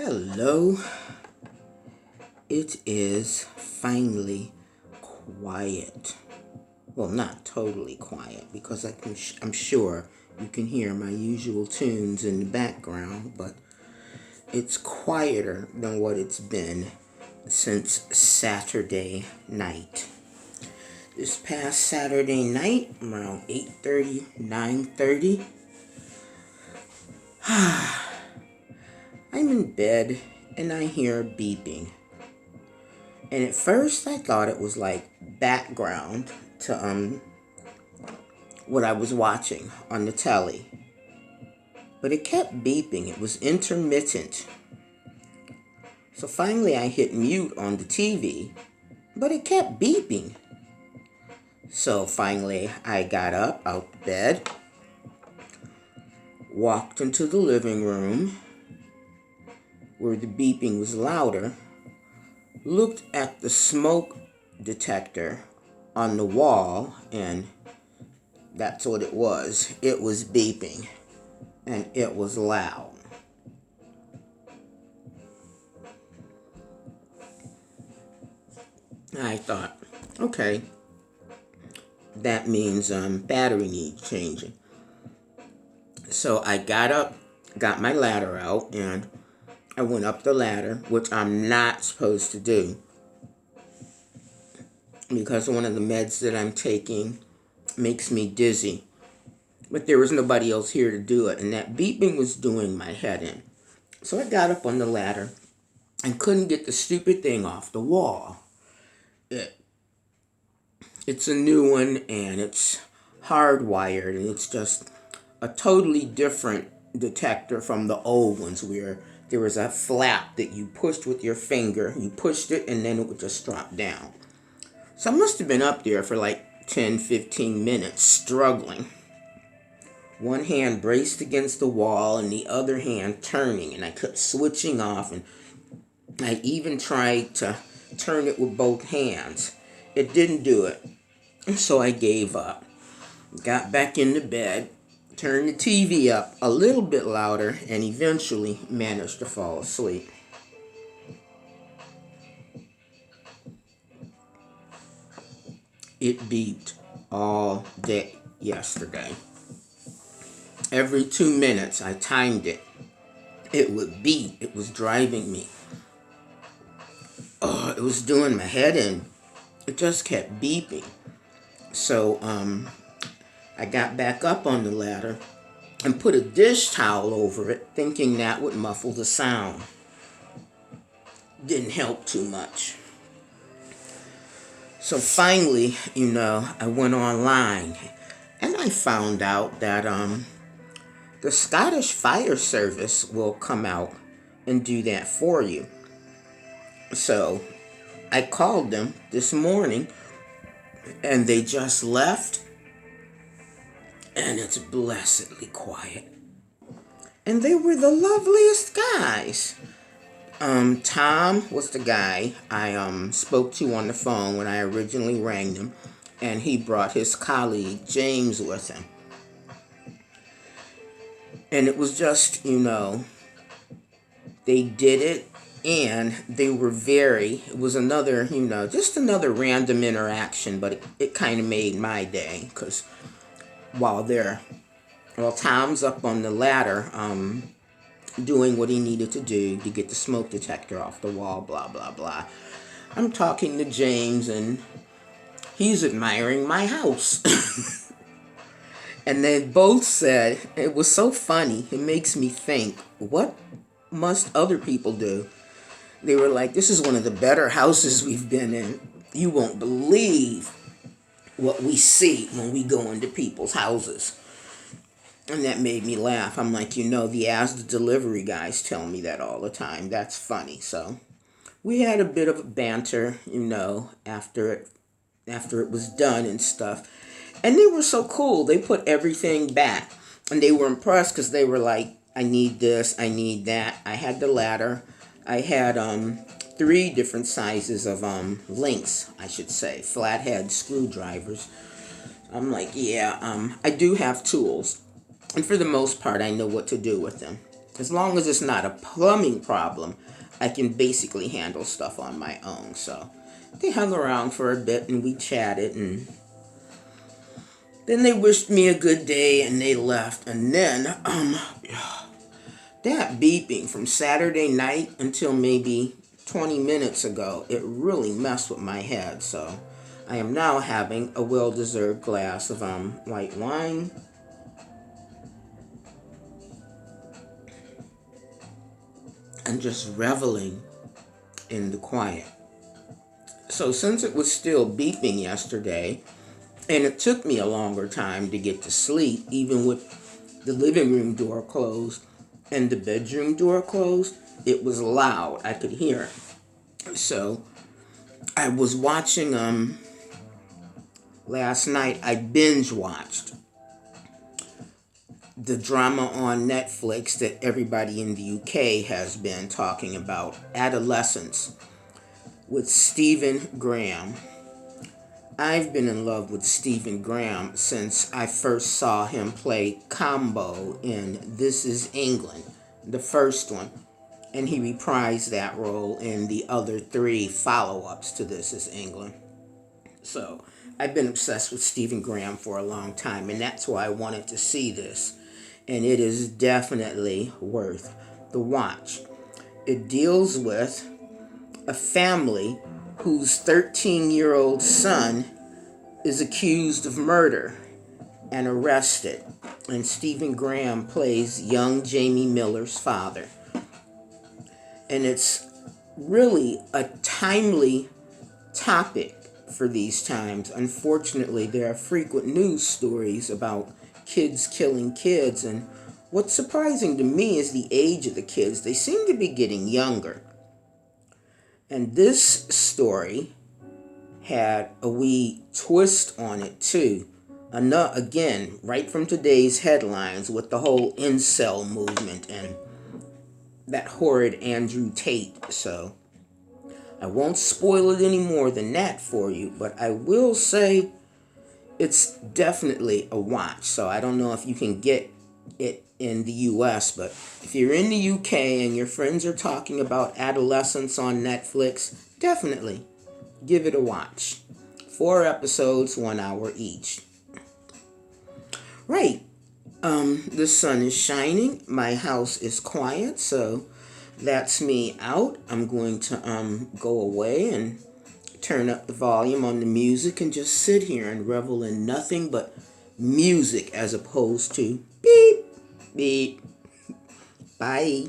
Hello. It is finally quiet. Well, not totally quiet because I'm sure you can hear my usual tunes in the background, but it's quieter than what it's been since Saturday night. This past Saturday night, around 8:30, 9:30, I'm in bed and I hear beeping. And at first I thought it was like background to what I was watching on the telly. But it kept beeping. It was intermittent. So finally I hit mute on the TV, but it kept beeping. So finally I got up out of bed, walked into the living room where the beeping was louder, looked at the smoke detector on the wall, and that's what it was. It was beeping, and it was loud. I thought, okay, that means battery needs changing. So I got up, got my ladder out, and I went up the ladder, which I'm not supposed to do because one of the meds that I'm taking makes me dizzy. But there was nobody else here to do it, and that beeping was doing my head in. So I got up on the ladder and couldn't get the stupid thing off the wall. It's a new one, and it's hardwired, and it's just a totally different detector from the old ones where there was a flap that you pushed with your finger. You pushed it, and then it would just drop down. So I must have been up there for like 10, 15 minutes struggling. One hand braced against the wall and the other hand turning, and I kept switching off, and I even tried to turn it with both hands. It didn't do it, so I gave up. Got back into bed, turned the TV up a little bit louder, and eventually managed to fall asleep. It beeped all day yesterday. Every 2 minutes, I timed it. It would beep. It was driving me. Oh, it was doing my head in. It just kept beeping. So, I got back up on the ladder and put a dish towel over it, thinking that would muffle the sound. Didn't help too much. So finally, I went online and I found out that the Scottish Fire Service will come out and do that for you. So I called them this morning and they just left, and it's blessedly quiet. And they were the loveliest guys. Tom was the guy I spoke to on the phone when I originally rang them, and he brought his colleague James with him. And it was just, they did it, and they were it was another, just another random interaction, but it kind of made my day, because while Tom's up on the ladder, doing what he needed to do to get the smoke detector off the wall, blah, blah, blah, I'm talking to James, and he's admiring my house. And they both said, it was so funny, it makes me think, what must other people do? They were like, this is one of the better houses we've been in. You won't believe what we see when we go into people's houses. And that made me laugh. I'm like, the Asda delivery guys tell me that all the time. That's funny. So we had a bit of a banter, after it was done and stuff. And they were so cool. They put everything back. And they were impressed because they were like, I need this, I need that. I had the ladder. I had 3 different sizes of links, I should say, flathead screwdrivers. I'm like, yeah, I do have tools. And for the most part, I know what to do with them. As long as it's not a plumbing problem, I can basically handle stuff on my own. So they hung around for a bit and we chatted, and then they wished me a good day and they left. And then that beeping from Saturday night until maybe 20 minutes ago, it really messed with my head. So I am now having a well-deserved glass of white wine. And just reveling in the quiet. So since it was still beeping yesterday, and it took me a longer time to get to sleep, even with the living room door closed and the bedroom door closed, it was loud. I could hear it. So I was watching, last night I binge watched the drama on Netflix that everybody in the UK has been talking about, Adolescence, with Stephen Graham. I've been in love with Stephen Graham since I first saw him play Combo in This Is England, the first one, and he reprised that role in the other 3 follow-ups to This Is England. So I've been obsessed with Stephen Graham for a long time, and that's why I wanted to see this. And it is definitely worth the watch. It deals with a family whose 13-year-old son is accused of murder and arrested. And Stephen Graham plays young Jamie Miller's father. And it's really a timely topic for these times. Unfortunately, there are frequent news stories about kids killing kids, and what's surprising to me is the age of the kids. They seem to be getting younger. And this story had a wee twist on it too. Again, right from today's headlines with the whole incel movement and that horrid Andrew Tate. So I won't spoil it any more than that for you, but I will say it's definitely a watch. So I don't know if you can get it in the US, but if you're in the UK and your friends are talking about Adolescence on Netflix, definitely give it a watch. 4 episodes, 1 hour each. Right. The sun is shining. My house is quiet, so that's me out. I'm going to go away and turn up the volume on the music and just sit here and revel in nothing but music as opposed to beep, beep. Bye.